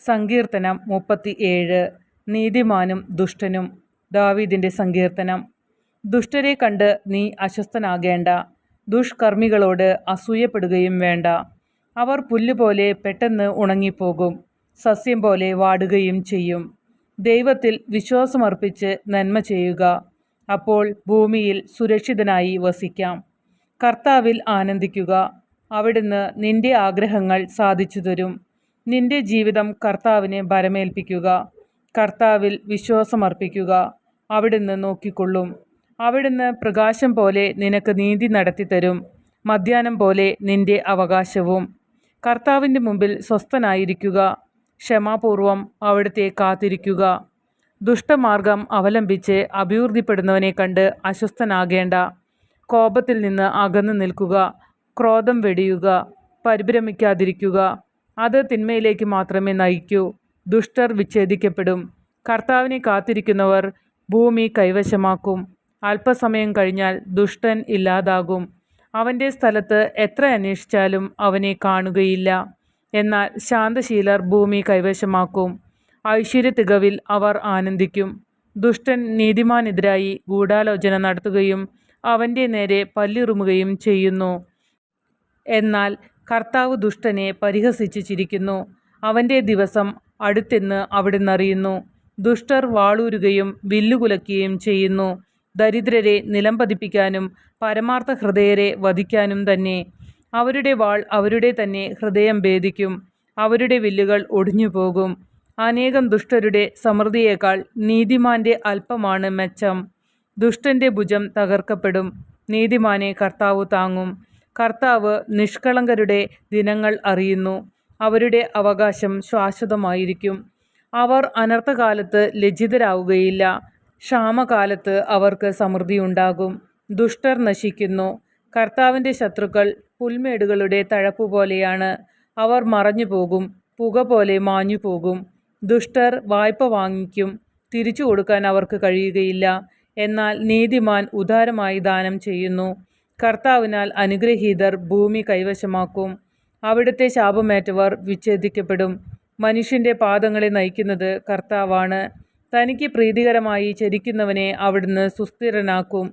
സങ്കീർത്തനം 37. നീതിമാനും ദുഷ്ടനും. ദാവീദിന്റെ സങ്കീർത്തനം. ദുഷ്ടരെ കണ്ട് നീ അസ്വസ്ഥനാകേണ്ട, ദുഷ്കർമ്മികളോട് അസൂയപ്പെടുകയും വേണ്ട. അവർ പുല്ലുപോലെ പെട്ടെന്ന് ഉണങ്ങിപ്പോകും, സസ്യം പോലെ വാടുകയും ചെയ്യും. ദൈവത്തിൽ വിശ്വാസമർപ്പിച്ച് നന്മ ചെയ്യുക, അപ്പോൾ ഭൂമിയിൽ സുരക്ഷിതനായി വസിക്കാം. കർത്താവിൽ ആനന്ദിക്കുക, അവിടുന്ന് നിന്റെ ആഗ്രഹങ്ങൾ സാധിച്ചു തരും. നിന്റെ ജീവിതം കർത്താവിനെ ഭരമേൽപ്പിക്കുക. കർത്താവിൽ വിശ്വാസമർപ്പിക്കുക, അവിടുന്ന് നോക്കിക്കൊള്ളും. അവിടുന്ന് പ്രകാശം പോലെ നിനക്ക് നീതി നടത്തിത്തരും, മധ്യാഹ്നം പോലെ നിന്റെ അവകാശവും. കർത്താവിൻ്റെ മുമ്പിൽ സ്വസ്ഥനായിരിക്കുക, ക്ഷമാപൂർവം അവിടുത്തെ കാത്തിരിക്കുക. ദുഷ്ടമാർഗം അവലംബിച്ച് അഭിവൃദ്ധിപ്പെടുന്നവനെ കണ്ട് അസ്വസ്ഥനാകേണ്ട. കോപത്തിൽ നിന്ന് അകന്നു നിൽക്കുക, ക്രോധം വെടിയുക, പരിഭ്രമിക്കാതിരിക്കുക. അത് തിന്മയിലേക്ക് മാത്രമേ നയിക്കൂ. ദുഷ്ടർ വിച്ഛേദിക്കപ്പെടും. കർത്താവിനെ കാത്തിരിക്കുന്നവർ ഭൂമി കൈവശമാക്കും. അല്പസമയം കഴിഞ്ഞാൽ ദുഷ്ടൻ ഇല്ലാതാകും. അവൻ്റെ സ്ഥലത്ത് എത്ര അന്വേഷിച്ചാലും അവനെ കാണുകയില്ല. എന്നാൽ ശാന്തശീലർ ഭൂമി കൈവശമാക്കും. ഐശ്വര്യത്തികവിൽ അവർ ആനന്ദിക്കും. ദുഷ്ടൻ നീതിമാനെതിരായി ഗൂഢാലോചന നടത്തുകയും അവൻ്റെ നേരെ പല്ലിറുമുകയും ചെയ്യുന്നു. എന്നാൽ കർത്താവ് ദുഷ്ടനെ പരിഹസിച്ച് ചിരിക്കുന്നു. അവൻ്റെ ദിവസം അടുത്തെന്ന് അവിടുന്ന് അറിയുന്നു. ദുഷ്ടർ വാളൂരുകയും വില്ലുകുലയ്ക്കുകയും ചെയ്യുന്നു, ദരിദ്രരെ നിലം പതിപ്പിക്കാനും പരമാർത്ഥ ഹൃദയരെ വധിക്കാനും തന്നെ. അവരുടെ വാൾ അവരുടെ തന്നെ ഹൃദയം ഭേദിക്കും, അവരുടെ വില്ലുകൾ ഒടിഞ്ഞുപോകും. അനേകം ദുഷ്ടരുടെ സമൃദ്ധിയേക്കാൾ നീതിമാന്റെ അല്പമാണ് മെച്ചം. ദുഷ്ടന്റെ ഭുജം തകർക്കപ്പെടും, നീതിമാനെ കർത്താവ് താങ്ങും. കർത്താവ് നിഷ്കളങ്കരുടെ ദിനങ്ങൾ അറിയുന്നു, അവരുടെ അവകാശം ശാശ്വതമായിരിക്കും. അവർ അനർത്ഥകാലത്ത് ലജ്ജിതരാവുകയില്ല, ക്ഷാമകാലത്ത് അവർക്ക് സമൃദ്ധിയുണ്ടാകും. ദുഷ്ടർ നശിക്കുന്നു. കർത്താവിൻ്റെ ശത്രുക്കൾ പുൽമേടുകളുടെ തഴപ്പ് പോലെയാണ്. അവർ മറഞ്ഞു പോകും, പുക പോലെ മാഞ്ഞു പോകും. ദുഷ്ടർ വായ്പ വാങ്ങിക്കും, തിരിച്ചു കൊടുക്കാൻ അവർക്ക് കഴിയുകയില്ല. എന്നാൽ നീതിമാൻ ഉദാരമായി ദാനം ചെയ്യുന്നു. കർത്താവിനാൽ അനുഗ്രഹീതർ ഭൂമി കൈവശമാക്കും. അവിടുത്തെ ശാപമേറ്റവർ വിച്ഛേദിക്കപ്പെടും. മനുഷ്യൻ്റെ പാദങ്ങളെ നയിക്കുന്നത് കർത്താവാണ്. തനിക്ക് പ്രീതികരമായി ചരിക്കുന്നവനെ അവിടുന്ന് സുസ്ഥിരനാക്കും.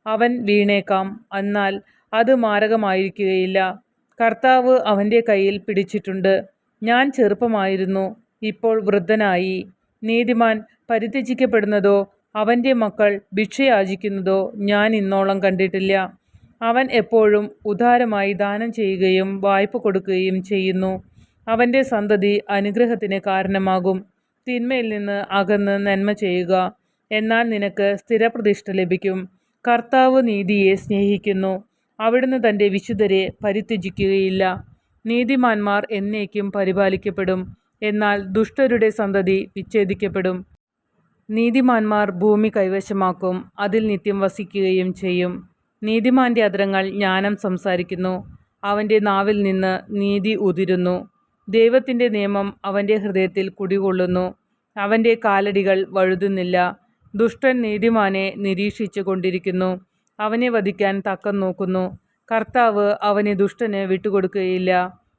അവൻ വീണേക്കാം, എന്നാൽ അത് മാരകമായിരിക്കുകയില്ല. കർത്താവ് അവൻ്റെ കയ്യിൽ പിടിച്ചിട്ടുണ്ട്. ഞാൻ ചെറുപ്പമായിരുന്നു, ഇപ്പോൾ വൃദ്ധനായി. നീതിമാൻ പരിത്യജിക്കപ്പെടുന്നതോ അവൻ്റെ മക്കൾ ഭിക്ഷയാചിക്കുന്നതോ ഞാൻ ഇന്നോളം കണ്ടിട്ടില്ല. അവൻ എപ്പോഴും ഉദാരമായി ദാനം ചെയ്യുകയും വായ്പ കൊടുക്കുകയും ചെയ്യുന്നു. അവൻ്റെ സന്തതി അനുഗ്രഹത്തിന് കാരണമാകും. തിന്മയിൽ നിന്ന് അകന്ന് നന്മ ചെയ്യുക, എന്നാൽ നിനക്ക് സ്ഥിരപ്രതിഷ്ഠ ലഭിക്കും. കർത്താവ് നീതിയെ സ്നേഹിക്കുന്നു, അവിടുന്ന് തൻ്റെ വിശുദ്ധരെ പരിത്യജിക്കുകയില്ല. നീതിമാന്മാർ എന്നേക്കും പരിപാലിക്കപ്പെടും, എന്നാൽ ദുഷ്ടരുടെ സന്തതി വിച്ഛേദിക്കപ്പെടും. നീതിമാന്മാർ ഭൂമി കൈവശമാക്കും, അതിൽ നിത്യം വസിക്കുകയും ചെയ്യും. നീതിമാന്റെ അധരങ്ങൾ ജ്ഞാനം സംസാരിക്കുന്നു, അവൻ്റെ നാവിൽ നിന്ന് നീതി ഉതിരുന്നു. ദൈവത്തിൻ്റെ നിയമം അവൻ്റെ ഹൃദയത്തിൽ കുടികൊള്ളുന്നു, അവൻ്റെ കാലടികൾ വഴുതുന്നില്ല. ദുഷ്ടൻ നീതിമാനെ നിരീക്ഷിച്ചു കൊണ്ടിരിക്കുന്നു, അവനെ വധിക്കാൻ തക്കം നോക്കുന്നു. കർത്താവ് അവനെ ദുഷ്ടന് വിട്ടുകൊടുക്കുകയില്ല,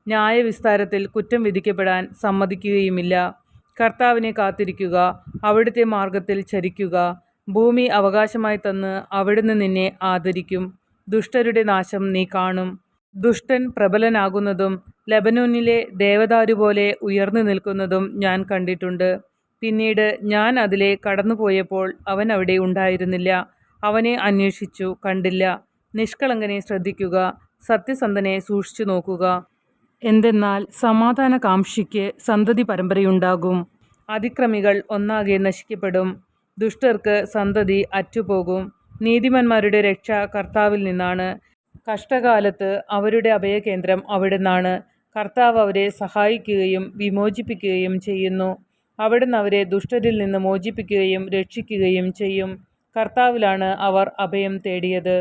ന്യായവിസ്താരത്തിൽ കുറ്റം വിധിക്കപ്പെടാൻ സമ്മതിക്കുകയുമില്ല. കർത്താവിനെ കാത്തിരിക്കുക, അവിടുത്തെ മാർഗത്തിൽ ചരിക്കുക. ഭൂമി അവകാശമായി തന്ന് അവിടുന്ന് നിന്നെ ആദരിക്കും. ദുഷ്ടരുടെ നാശം നീ കാണും. ദുഷ്ടൻ പ്രബലനാകുന്നതും ലെബനോനിലെ ദേവദാരു പോലെ ഉയർന്നു നിൽക്കുന്നതും ഞാൻ കണ്ടിട്ടുണ്ട്. പിന്നീട് ഞാൻ അതിലെ കടന്നുപോയപ്പോൾ അവൻ അവിടെ ഉണ്ടായിരുന്നില്ല. അവനെ അന്വേഷിച്ചു, കണ്ടില്ല. നിഷ്കളങ്കനെ ശ്രദ്ധിക്കുക, സത്യസന്ധനെ സൂക്ഷിച്ചു നോക്കുക. എന്തെന്നാൽ സമാധാനകാംക്ഷിക്ക് സന്തതി പരമ്പരയുണ്ടാകും. അതിക്രമികൾ ഒന്നാകെ നശിക്കപ്പെടും, ദുഷ്ടർക്ക് സന്തതി അറ്റുപോകും. നീതിമാന്മാരുടെ രക്ഷ കർത്താവിൽ നിന്നാണ്. കഷ്ടകാലത്ത് അവരുടെ അഭയകേന്ദ്രം അവിടുന്നാണ്. കർത്താവ് അവരെ സഹായിക്കുകയും വിമോചിപ്പിക്കുകയും ചെയ്യുന്നു. അവിടുന്ന് അവരെ ദുഷ്ടരിൽ നിന്ന് മോചിപ്പിക്കുകയും രക്ഷിക്കുകയും ചെയ്യും. കർത്താവിലാണ് അവർ അഭയം തേടിയത്.